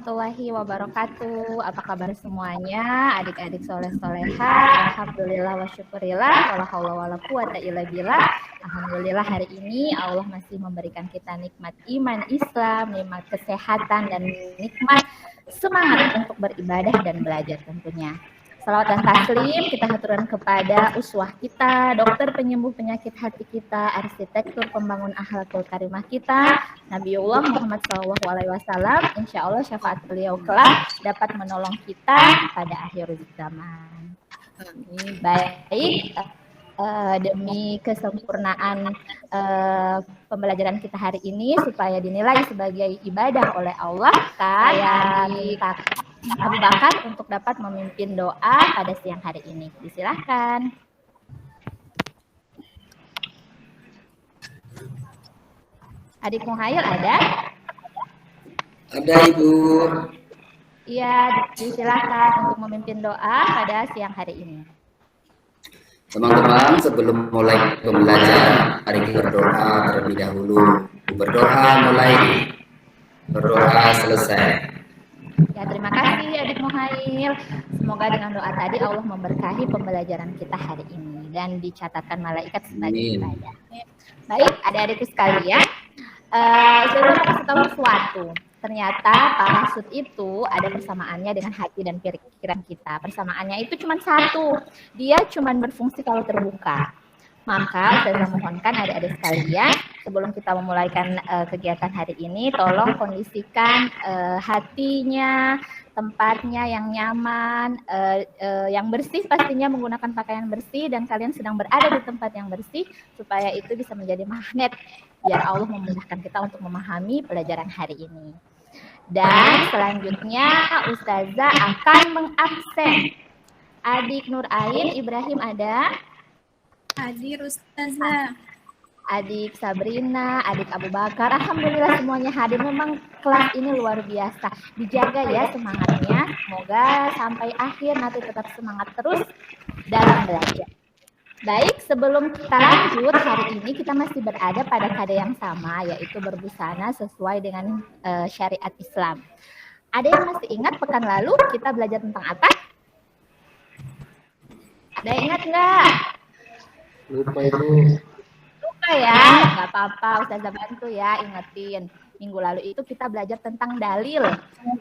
warahmatullahi wabarakatuh. Apa kabar semuanya? Adik-adik soleh-soleha. Alhamdulillah wa syukurillah. Wala haula wala quwata illa billah. Alhamdulillah hari ini Allah masih memberikan kita nikmat iman Islam, nikmat kesehatan, dan nikmat semangat untuk beribadah dan belajar tentunya. Salawat dan taslim kita haturkan kepada uswah kita, dokter penyembuh penyakit hati kita, arsitektur pembangun akhlakul karimah kita, Nabiullah Muhammad SAW. Insya Allah syafaat beliau kelak dapat menolong kita pada akhir zaman. Baik, demi kesempurnaan pembelajaran kita hari ini supaya dinilai sebagai ibadah oleh Allah, saya minta Abu Bakar untuk dapat memimpin doa pada siang hari ini. Disilahkan. Adik Muhail ada? Ada, Ibu. Iya, disilahkan untuk memimpin doa pada siang hari ini. Teman-teman, sebelum mulai pembelajaran, mari kita berdoa terlebih dahulu. Berdoa mulai, berdoa selesai. Ya, terima kasih adik Muhail. Semoga dengan doa tadi Allah memberkahi pembelajaran kita hari ini dan dicatatkan malaikat sebagai ibadah. Baik, adik-adikku sekalian, saya mau kasih tahu sesuatu. Ternyata parasut itu ada persamaannya dengan hati dan pikiran kita. Persamaannya itu cuma satu, dia cuma berfungsi kalau terbuka. Maka saya mohonkan adik-adik sekalian, sebelum kita memulaikan kegiatan hari ini, tolong kondisikan hatinya, tempatnya yang nyaman, yang bersih, pastinya menggunakan pakaian bersih, dan kalian sedang berada di tempat yang bersih, supaya itu bisa menjadi magnet, biar Allah memudahkan kita untuk memahami pelajaran hari ini. Dan selanjutnya, Ustazah akan mengabsen. Adik Nur Ain Ibrahim ada? Hadir Ustazah. Adik Sabrina, adik Abu Bakar, alhamdulillah semuanya hadir. Memang kelas ini luar biasa. Dijaga ya semangatnya. Semoga sampai akhir nanti tetap semangat terus dalam belajar. Baik, sebelum kita lanjut, hari ini kita masih berada pada kade yang sama, yaitu berbusana sesuai dengan syariat Islam. Ada yang masih ingat pekan lalu kita belajar tentang apa? Ada yang ingat nggak? Lupa, Ibu. Lupa ya, nggak apa-apa, Ustazah bantu ya, ingetin. Minggu lalu itu kita belajar tentang dalil.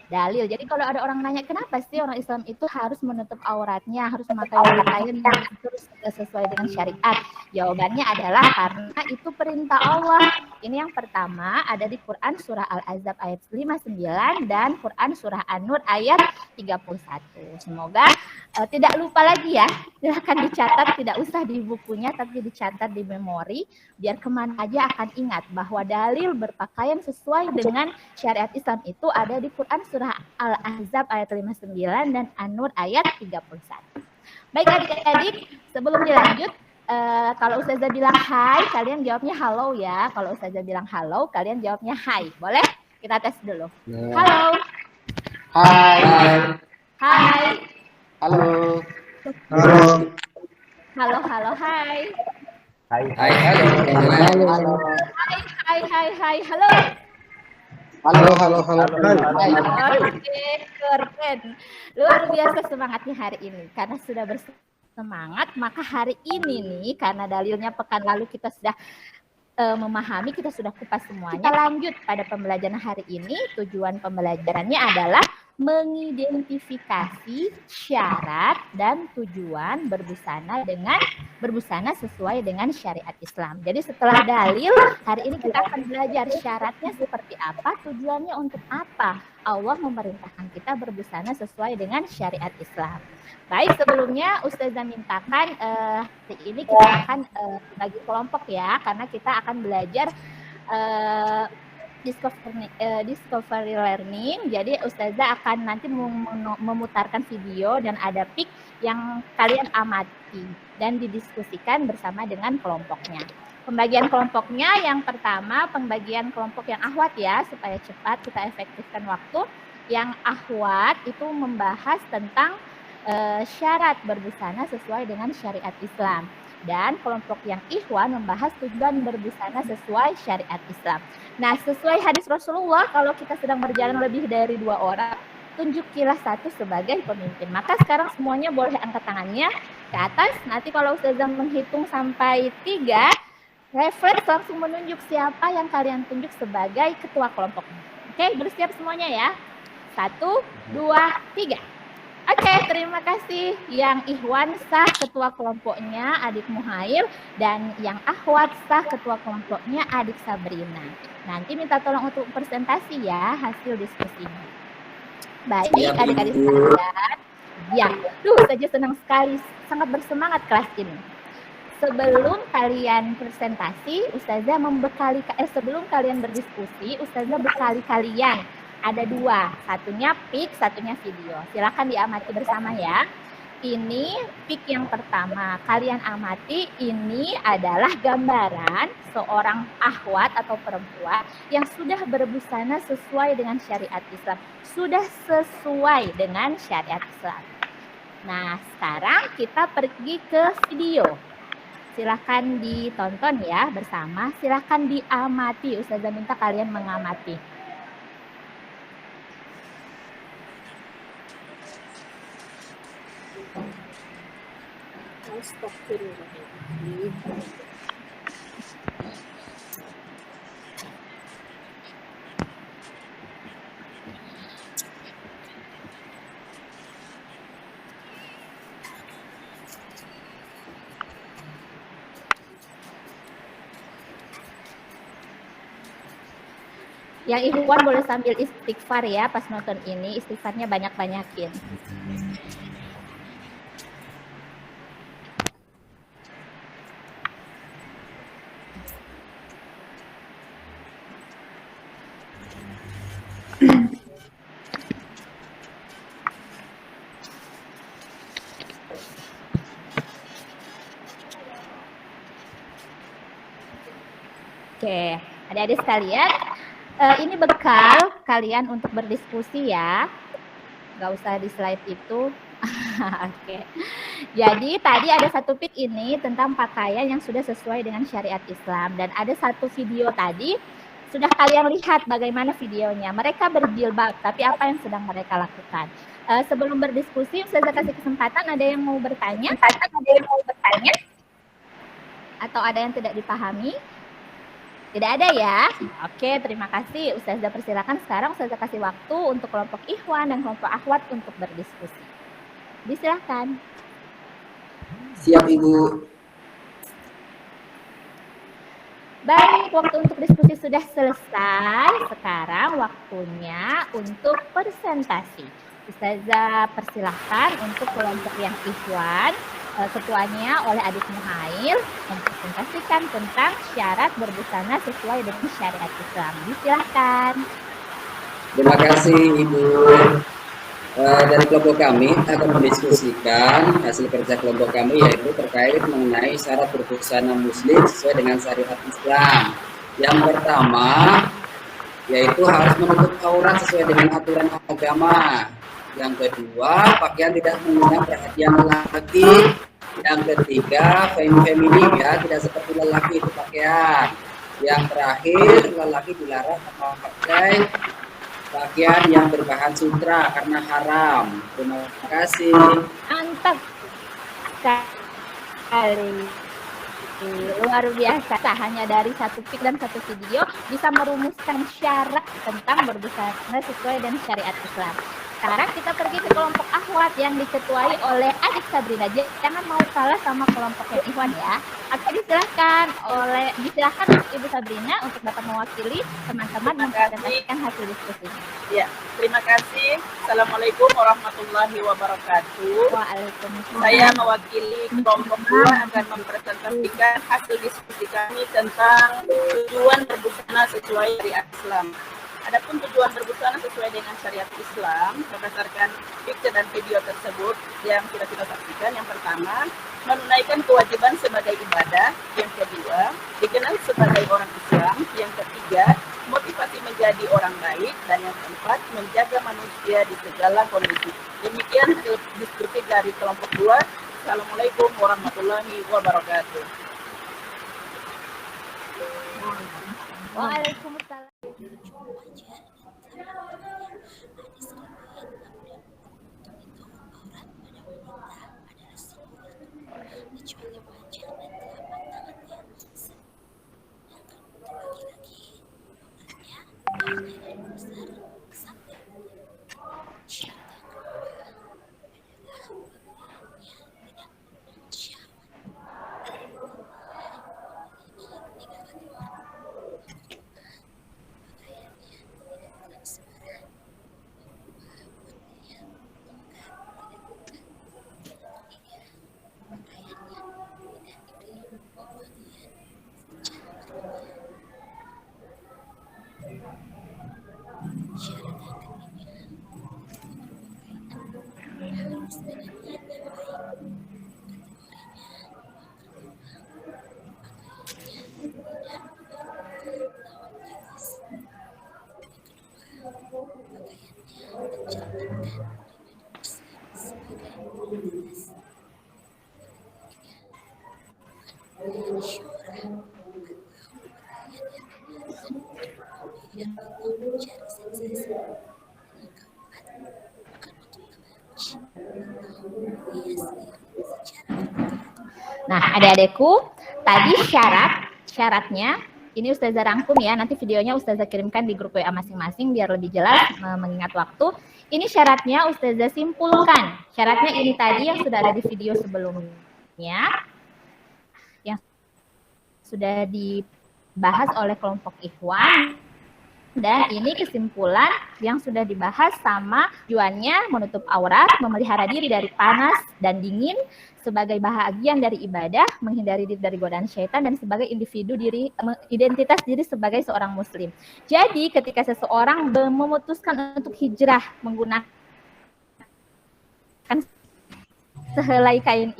Dalil. Jadi kalau ada orang nanya, kenapa sih orang Islam itu harus menutup auratnya, harus memakai pakaian yang terus sesuai dengan syariat? Jawabannya adalah karena itu perintah Allah. Ini yang pertama ada di Quran surah Al-Ahzab ayat 59 dan Quran surah An-Nur ayat 31. Semoga tidak lupa lagi ya. Silahkan dicatat, tidak usah di bukunya, tapi dicatat di memori, biar kemana aja akan ingat bahwa dalil berpakaian sesuai dengan syariat Islam itu ada di Quran surah Al-Ahzab ayat 59 dan An-Nur ayat 31. Baik adik-adik, sebelum dilanjut, kalau Ustazah bilang hai, kalian jawabnya halo ya. Kalau Ustazah bilang halo, kalian jawabnya hai. Boleh? Kita tes dulu. Halo. Hai. Hai. Halo. Halo. Halo, halo, hai. Hai, halo. Halo. Hai, halo. Halo. Oke, keren. Luar biasa semangatnya hari ini. Karena sudah bersemangat, maka hari ini nih, karena dalilnya pekan lalu kita sudah memahami, kita sudah kupas semuanya. Kita lanjut pada pembelajaran hari ini. Tujuan pembelajarannya adalah mengidentifikasi syarat dan tujuan berbusana sesuai dengan syariat Islam. Jadi setelah dalil, hari ini kita akan belajar syaratnya seperti apa, tujuannya untuk apa. Allah memerintahkan kita berbusana sesuai dengan syariat Islam. Baik, sebelumnya Ustazah mintakan hari ini kita akan bagi kelompok ya, karena kita akan belajar discovery learning. Jadi Ustazah akan nanti memutarkan video dan ada pic yang kalian amati dan didiskusikan bersama dengan kelompoknya. Pembagian kelompoknya yang pertama, pembagian kelompok yang ahwat ya, supaya cepat kita efektifkan waktu. Yang ahwat itu membahas tentang syarat berbusana sesuai dengan syariat Islam. dan kelompok yang ikhwan membahas tujuan berbusana sesuai syariat Islam. Nah, sesuai hadis Rasulullah, kalau kita sedang berjalan lebih dari 2 orang, tunjukilah satu sebagai pemimpin. Maka sekarang semuanya boleh angkat tangannya ke atas. Nanti kalau Ustazah menghitung sampai 3, refleks langsung menunjuk siapa yang kalian tunjuk sebagai ketua kelompoknya. Oke, bersiap semuanya ya. 1, 2, 3. Oke, terima kasih. Yang Ikhwan sah ketua kelompoknya adik Muhail, dan yang Akhwat sah ketua kelompoknya adik Sabrina. Nanti minta tolong untuk presentasi ya hasil diskusinya. Baik, adik-adik sekalian. Ya, saja senang sekali, sangat bersemangat kelas ini. Sebelum kalian presentasi, Ustazah membekali, sebelum kalian berdiskusi, Ustazah bekali kalian. Ada 2, satunya pic, satunya video. Silakan diamati bersama ya. Ini pic yang pertama, kalian amati, ini adalah gambaran seorang akhwat atau perempuan yang sudah berbusana sesuai dengan syariat Islam. Sudah sesuai dengan syariat Islam. Nah, sekarang kita pergi ke video. Silakan ditonton ya bersama, silakan diamati. Ustazah minta kalian mengamati. Yang ikhwan boleh sambil istighfar ya pas nonton ini, istighfarnya banyak-banyakin. Oke, adik-adik sekalian, ini bekal kalian untuk berdiskusi ya. Nggak usah di slide itu. Oke. Jadi tadi ada satu pic ini tentang pakaian yang sudah sesuai dengan syariat Islam. Dan ada satu video tadi, sudah kalian lihat bagaimana videonya. Mereka berjilbab, tapi apa yang sedang mereka lakukan? Sebelum berdiskusi, saya kasih kesempatan, ada yang mau bertanya? Atau ada yang tidak dipahami? Tidak ada ya? Oke, terima kasih. Ustazah persilakan sekarang Ustazah kasih waktu untuk kelompok ikhwan dan kelompok akhwat untuk berdiskusi. Disilakan. Siap, Ibu. Baik, waktu untuk diskusi sudah selesai. Sekarang waktunya untuk presentasi. Ustazah persilahkan untuk kelompok yang ikhwan, ketuanya oleh adik Muhail, mempresentasikan tentang syarat berbusana sesuai dengan syariat Islam. Disilahkan. Terima kasih Ibu. Dari kelompok kami akan mendiskusikan hasil kerja kelompok kami, yaitu terkait mengenai syarat berbusana muslim sesuai dengan syariat Islam. Yang pertama, yaitu harus menutup aurat sesuai dengan aturan agama. Yang kedua, pakaian tidak mengundang perhatian lelaki. Yang ketiga, feminim ya, tidak seperti lelaki itu pakaian. Yang terakhir, lelaki dilarang memakai pakaian yang berbahan sutra karena haram. Terima kasih. Mantap sekali. Luar biasa, hanya dari satu pic dan satu video bisa merumuskan syarat tentang berbusana sesuai dengan syariat Islam. Sekarang kita pergi ke kelompok akhwat yang diketuai oleh adik Sabrina. Jangan mau kalah sama kelompok yang ikhwan ya. Oke, disilahkan Ibu Sabrina untuk dapat mewakili teman-teman mempresentasikan hasil diskusinya. Ya, terima kasih. Assalamualaikum warahmatullahi wabarakatuh. Waalaikumsalam. Saya mewakili kelompok 2 akan mempresentasikan hasil diskusi kami tentang tujuan berbusana sesuai syariat Islam. Adapun tujuan berbusana sesuai dengan syariat Islam berdasarkan picture dan video tersebut yang sudah kita saksikan. Yang pertama, menunaikan kewajiban sebagai ibadah. Yang kedua, dikenal sebagai orang Islam. Yang ketiga, motivasi menjadi orang baik. Dan yang keempat, menjaga manusia di segala kondisi. Demikian diskusi dari kelompok 2. Wassalamualaikum warahmatullahi wabarakatuh. Waalaikumsalam. Nah, adik-adikku, tadi syaratnya ini Ustazah rangkum ya, nanti videonya Ustazah kirimkan di grup WA masing-masing biar lebih jelas mengingat waktu. Ini syaratnya Ustazah simpulkan. Syaratnya ini tadi yang sudah ada di video sebelumnya, yang sudah dibahas oleh kelompok Ikhwan. Dan ini kesimpulan yang sudah dibahas sama tujuannya menutup aurat, memelihara diri dari panas dan dingin, sebagai bahagian dari ibadah, menghindari diri dari godaan syaitan, dan sebagai individu identitas diri sebagai seorang muslim. Jadi ketika seseorang memutuskan untuk hijrah menggunakan sehelai kain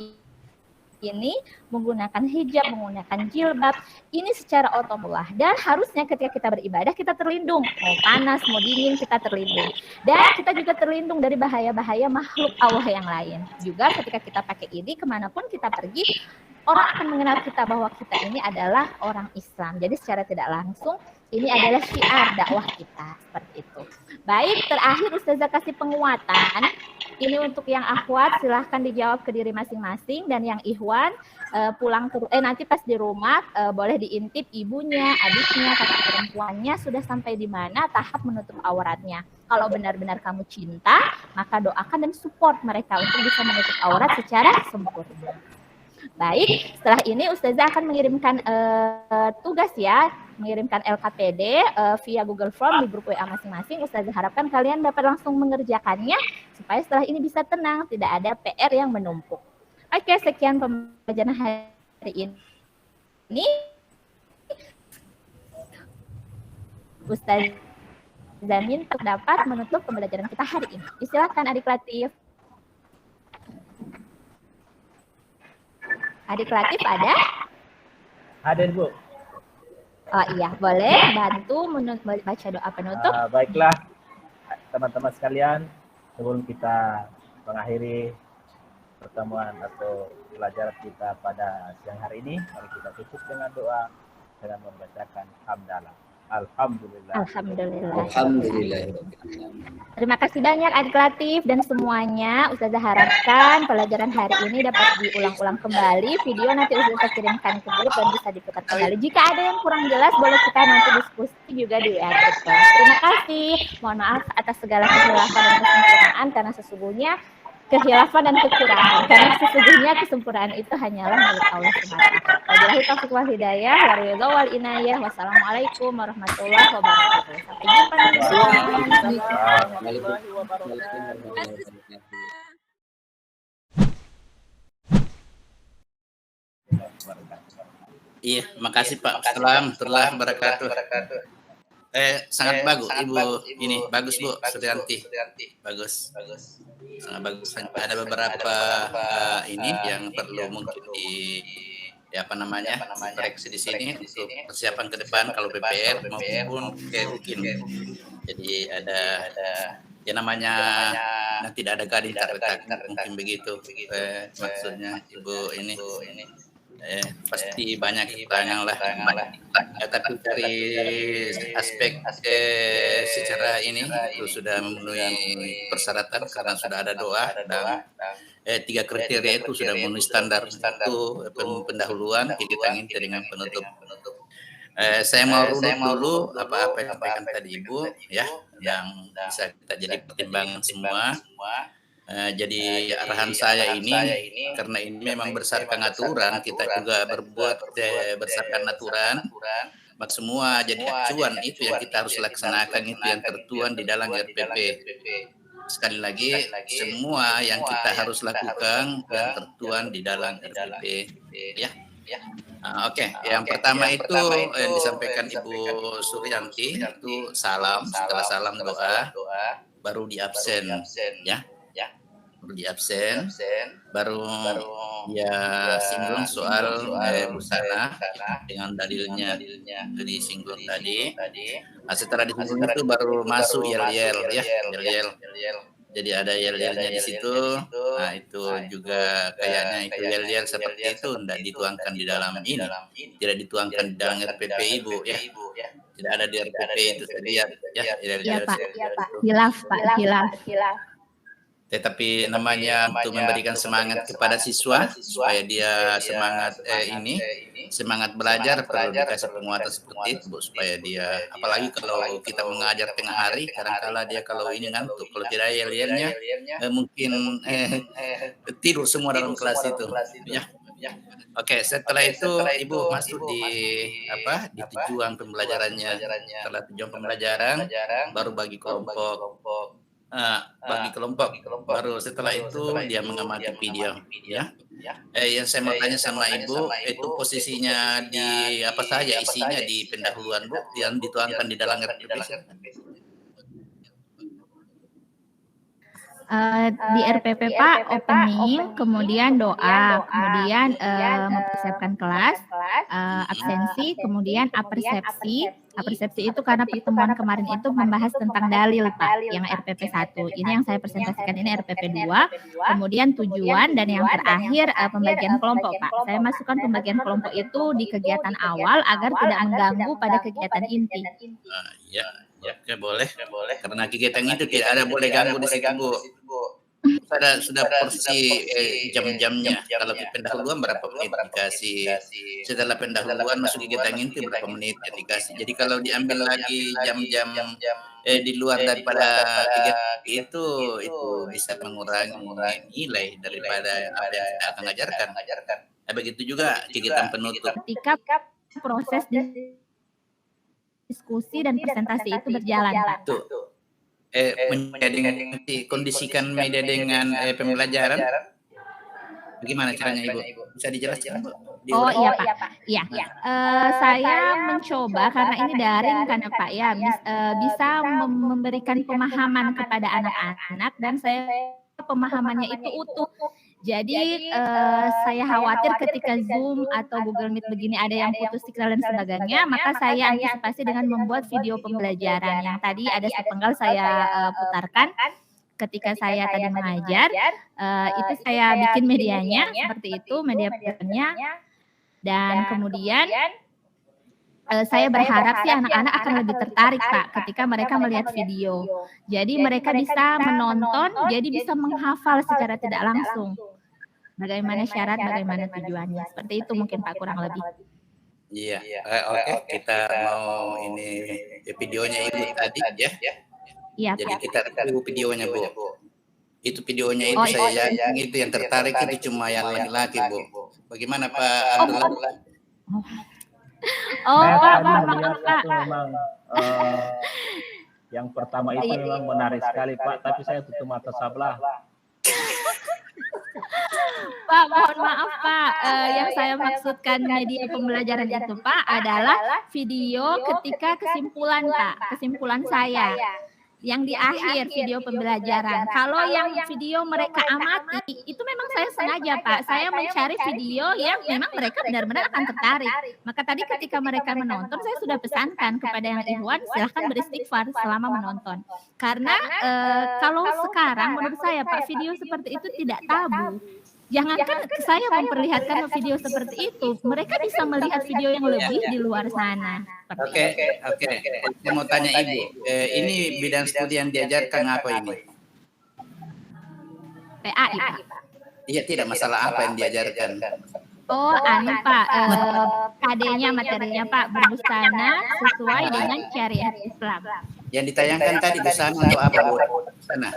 ini, menggunakan hijab, menggunakan jilbab, ini secara otomatis dan harusnya ketika kita beribadah kita terlindung, mau panas, mau dingin kita terlindung, dan kita juga terlindung dari bahaya-bahaya makhluk Allah yang lain. Juga ketika kita pakai ini kemanapun kita pergi, orang akan mengenal kita bahwa kita ini adalah orang Islam. Jadi secara tidak langsung ini adalah syiar dakwah kita, seperti itu. Baik, terakhir Ustazah kasih penguatan. Ini untuk yang akhwat silahkan dijawab ke diri masing-masing, dan yang ikhwan pulang ke nanti pas di rumah boleh diintip ibunya, adiknya, kakak perempuannya sudah sampai di mana tahap menutup auratnya. Kalau benar-benar kamu cinta, maka doakan dan support mereka untuk bisa menutup aurat secara sempurna. Baik, setelah ini Ustazah akan mengirimkan tugas ya, mengirimkan LKPD via Google Form di grup WA masing-masing. Ustazah harapkan kalian dapat langsung mengerjakannya supaya setelah ini bisa tenang, tidak ada PR yang menumpuk. Oke, sekian pembelajaran hari ini. Ustazah minta dapat menutup pembelajaran kita hari ini. Silakan Adik Latif. Adik Latif ada? Ada, Bu. Oh iya, boleh bantu baca doa penutup. Baiklah, teman-teman sekalian, sebelum kita mengakhiri pertemuan atau pelajaran kita pada siang hari ini, mari kita tutup dengan doa dengan membacakan hamdalah. Alhamdulillah. Alhamdulillah. Alhamdulillah. Terima kasih banyak Adik Latif dan semuanya. Ustazah harapkan pelajaran hari ini dapat diulang-ulang kembali. Video nanti Ustazah kirimkan ke grup dan bisa diputar kembali. Jika ada yang kurang jelas, boleh kita nanti diskusi juga di WA grup. Terima kasih. Mohon maaf atas segala kehilafan dan kesempurnaan, karena sesungguhnya kehilafan dan kekurangan. Karena sesungguhnya kesempurnaan itu hanyalah milik Allah semata. Wabillahi taufiq wal hidayah, waridho wal inayah. Wassalamualaikum warahmatullahi wabarakatuh. Sampai jumpa di Warahmatullahi wabarakatuh. Iya, makasih Pak. Assalamualaikum warahmatullahi wabarakatuh. Sangat bagus Ibu ini, bagus Bu Suryanti. Bagus. Sangat bagus. Ada beberapa ini yang perlu mungkin koreksi di sini untuk persiapan ke depan kalau PPR maupun mungkin. Jadi ada Ya namanya tidak ada gading tak retak, mungkin begitu maksudnya Ibu ini. Pasti banyak kekurangan lah. Tapi dari aspek secara ini itu sudah memenuhi persyaratan karena sudah ada doa dan 3 kriteria itu sudah memenuhi standar itu pendahuluan, kegiatan inti dengan penutup. Saya mau runut dulu apa yang disampaikan tadi Ibu ya, yang bisa kita jadi pertimbangan semua. Jadi arahan saya ini karena ini memang berdasarkan aturan, kita juga berbuat berdasarkan aturan, maka semua jadi acuan itu yang kita harus laksanakan, itu yang tertuang di dalam RPP. Sekali lagi, semua yang kita harus lakukan yang tertuang di dalam RPP ya. Oke. Yang pertama itu yang disampaikan Ibu Suryanti itu salam, setelah salam doa baru di absen ya. Baru di absen, baru ya singgung soal busana dengan dalilnya disinggung tadi. Nah, setelah disinggung itu baru masuk yel-yel ya, yel-yel. Jadi ada yel-yelnya di situ. Nah, itu juga kayaknya itu yel-yel seperti itu tidak dituangkan di dalam ini. Tidak dituangkan di dalam RPP Ibu ya. Tidak ada di RPP itu tadi ya. Iya Pak, hilaf Pak, hilaf. Tetapi namanya untuk memberikan semangat kepada siswa supaya dia semangat belajar, perlu dikasih penguatan seperti itu Bu, supaya dia, apalagi kalau kita mengajar tengah hari, kadang-kala dia kalau ini ngantuk, kalau tidak yel-yelnya mungkin tidur semua dalam kelas itu ya. Oke, setelah itu Ibu masuk di tujuan pembelajarannya. Setelah tujuan pembelajaran baru bagi kelompok. Baru setelah itu dia mengamati video ya. Yang saya mau tanya sama Ibu itu posisinya di apa saja, isinya di pendahuluan Bu yang dituangkan di dalam RPP. Di RPP Pak, opening, kemudian doa, kemudian mempersiapkan kelas, absensi, kemudian apersepsi. Apersepsi itu karena pertemuan kemarin itu membahas tentang dalil Pak, yang RPP 1. Ini yang saya presentasikan ini RPP 2, kemudian tujuan, dan yang terakhir pembagian kelompok Pak. Saya masukkan pembagian kelompok itu di kegiatan awal agar tidak mengganggu pada kegiatan inti. Ya, boleh. Karena kegiatan itu tidak ada boleh ganggu di situ Bu. Sudah porsi jam-jamnya. Kalau pendahuluan berapa menit dikasih. Setelah pendahuluan masuk kegiatan inti berapa menit yang dikasih. Jadi kalau diambil lagi jam-jam di luar daripada kegiatan itu bisa mengurangi nilai daripada apa yang kita akan ajarkan. Begitu juga kegiatan penutup. Ketika proses diskusi dan presentasi itu berjalan Pak. Kondisikan media dengan pembelajaran, bagaimana caranya Ibu? Bisa dijelaskan Bu? Iya Pak. Iya. Saya mencoba karena ini daring kan ya Pak ya, bisa memberikan pemahaman kepada anak-anak dan saya pemahamannya itu utuh. Jadi saya khawatir ketika Zoom atau Google Meet begini ada yang putus signal dan sebagainya, maka saya antisipasi dengan membuat video pembelajaran yang tadi ada sepenggal saya putarkan ketika saya tadi mengajar. Itu saya bikin medianya seperti itu, media pembelajarannya, dan kemudian saya berharap sih anak-anak akan lebih tertarik Pak ketika mereka melihat video. Jadi mereka bisa menonton, jadi bisa menghafal secara tidak langsung. Bagaimana syarat, bagaimana tujuannya. Seperti itu mungkin Pak kurang lebih. Iya. Oke, kita mau ini videonya Ibu tadi ya. Iya Pak. Jadi kita tunggu videonya Bu. Itu videonya itu saya yakin itu yang tertarik itu cuma yang laki-laki Bu. Bagaimana Pak Abdullah? Pak, maaf Pak. Memang yang pertama itu memang menarik sekali Pak, tapi saya tutup mata sebelah. Pak, mohon maaf Pak, yang saya maksudkan media pembelajaran itu Pak adalah video ketika kesimpulan Pak, kesimpulan saya. yang di akhir video pembelajaran. Kalau yang video mereka amati, itu memang saya sengaja, Pak. Saya mencari video yang memang mereka benar-benar akan tertarik. Maka tadi ketika mereka menonton, saya sudah pesankan kepada yang ikhwan, silahkan beristighfar selama menonton. Karena kalau sekarang menurut saya, Pak, video seperti itu tidak tabu. Jangankan saya memperlihatkan video seperti itu, mereka bisa melihat video yang lebih di luar sana. Oke. Saya mau tanya Ibu, ini bidang studi yang diajarkan apa ini? PAI, Pak. Iya, tidak masalah apa yang diajarkan. Oh, Pak, KD-nya materinya Pak berbusana sesuai dengan syariat Islam. Yang ditayangkan tadi busana untuk apa, Bu? Busana.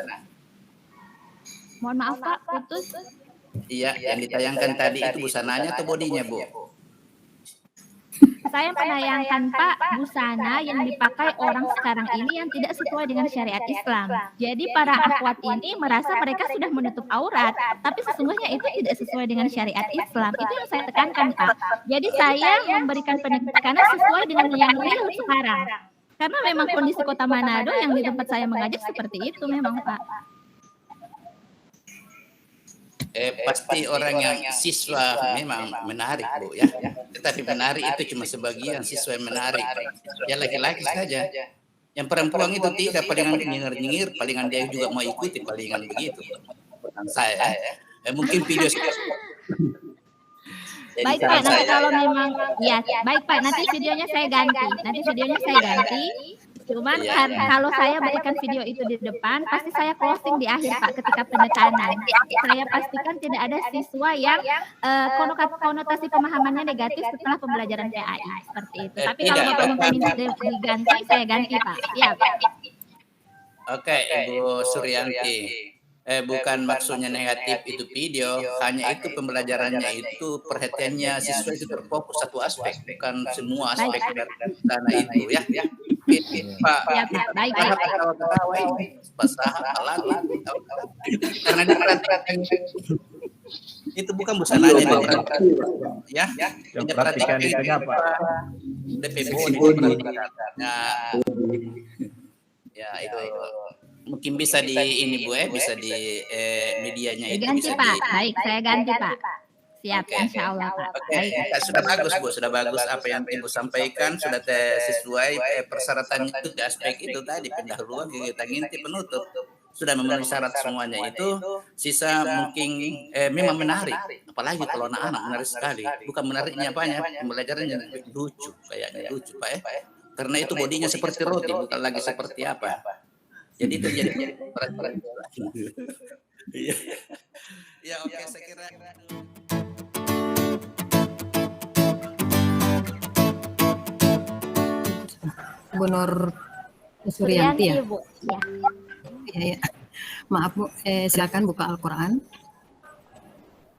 Mohon maaf Pak, putus. Iya, yang ditayangkan tadi itu busananya atau bodinya, Bu? Saya menayangkan Pak busana yang dipakai orang sekarang ini yang tidak sesuai dengan syariat Islam. Jadi para akhwat ini merasa mereka sudah menutup aurat, tapi sesungguhnya itu tidak sesuai dengan syariat Islam. Itu yang saya tekankan Pak. Jadi saya memberikan penekanan sesuai dengan yang real sekarang. Karena memang kondisi Kota Manado yang di tempat saya mengajar seperti itu memang Pak. Pasti orang yang siswa memang menarik, Bu, ya. Tetapi menarik itu cuma sebagian siswa yang menarik. Ya laki-laki saja. Yang perempuan itu tidak, palingan nyengir-nyengir, palingan dia juga mau ikuti, palingan begitu. Bukan saya. Mungkin video Baik Pak, nanti kalau memang ya baik Pak, nanti videonya saya ganti. Cuman kalau saya berikan video itu di depan, pasti saya closing di akhir Pak ketika penekanan. Saya pastikan tidak ada siswa yang konotasi pemahamannya negatif setelah pembelajaran PAI seperti itu. Tapi kalau Bapak minta diganti, saya ganti Pak. Iya Pak. Oke, Ibu Suryanti. Bukan maksudnya negatif itu video, hanya itu pembelajarannya itu perhatiannya siswa itu terfokus satu aspek, bukan semua aspek dari sana itu ya. Pak, baik. ketawa ini pasahan lagi. Karena dia perhatikan itu bukan busananya, ya. Yang perhatikan itu apa? DPB ya itu mungkin bisa di ini Bu, bisa di medianya itu ganti bisa Pak. Baik, saya ganti Pak. Siap, insya Allah Pak. Baik. Sudah bagus Bu, sudah bagus apa yang Ibu sampaikan, sudah sesuai persyaratan itu di aspek itu tadi, pendahuluan, kegiatan inti, penutup. Sudah memenuhi syarat semuanya itu, sisa mungkin memang menarik. Apalagi kalau anak-anak menarik sekali. Bukan menariknya banyak, pembelajarannya lucu, kayaknya lucu Pak ya. Karena itu bodinya seperti roti, bukan lagi seperti apa. Jadi itu jadi ya oke, saya kira Bu Nur Suryanti ya? Bu. Ya. Ya. Maaf Bu, silakan buka Al-Quran.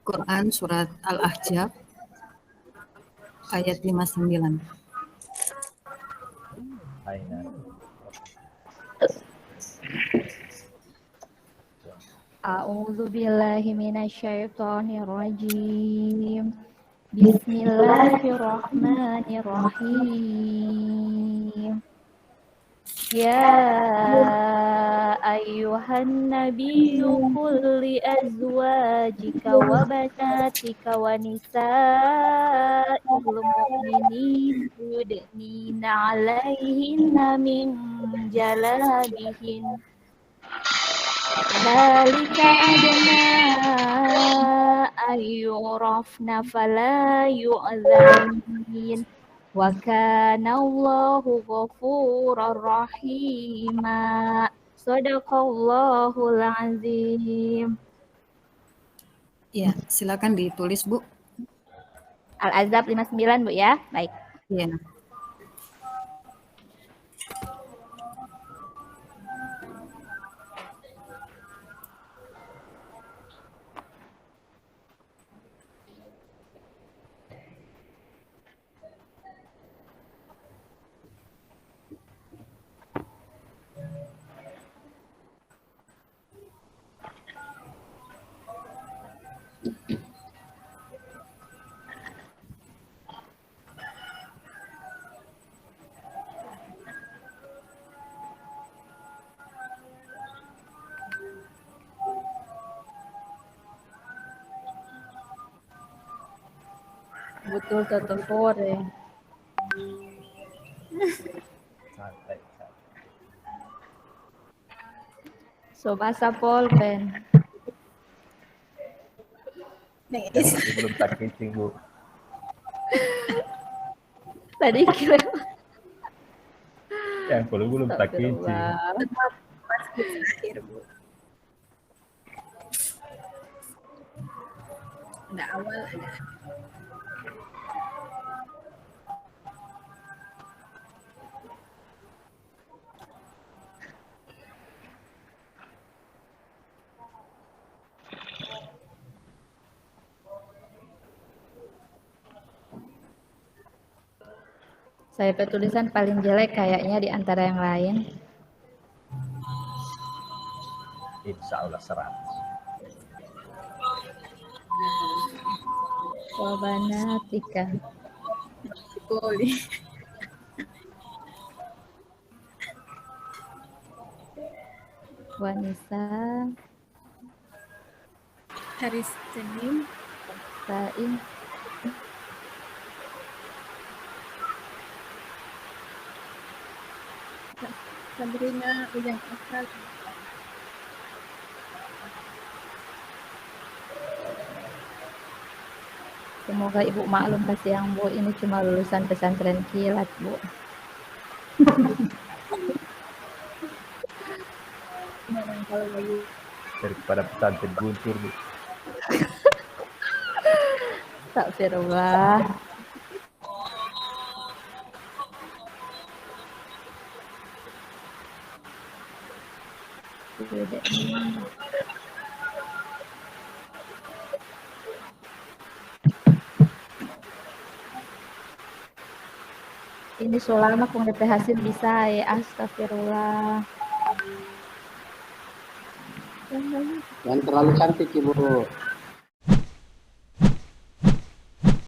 Quran surat Al-Ahzab ayat 59. A'udzu billahi minasyaitonir rajim. Bismillahirrahmanirrahim. Ya ayyuhan nabiyyu qul li azwajika wa banatika wa nisa'il mu'minin yudnina 'alaihinna min jalabihin. Dzalika adna ayyurafna fala yu'zanin. Wa kana Allahu ghafurur rahima. Shadaqallahul azim. Ya, silakan ditulis Bu. Al-Ahzab 59 Bu ya. Baik. Iya. Betul tutup sore. Santai. Sobasa polpen. Neis. Masih belum tak kicing, Bu. Tadi kira Yang belum tak kicing. Astagfirullah. Pas akhir, Bu. Ada awal, ada Saya petulisan paling jelek kayaknya di antara yang lain. Insya Allah 100. Wabanatika. poli. Wanisa. Hari Senin. Sain. Sabrina Ujang Asal. Semoga Ibu maklum kasih yang Bu, ini cuma lulusan pesantren kilat, Bu. Kalau lagi Daripada pesantren Guntur, Bu. Astagfirullah. Ini sulama kung DP hasil bisa ya, astagfirullah. Yang terlalu cantik Ibu.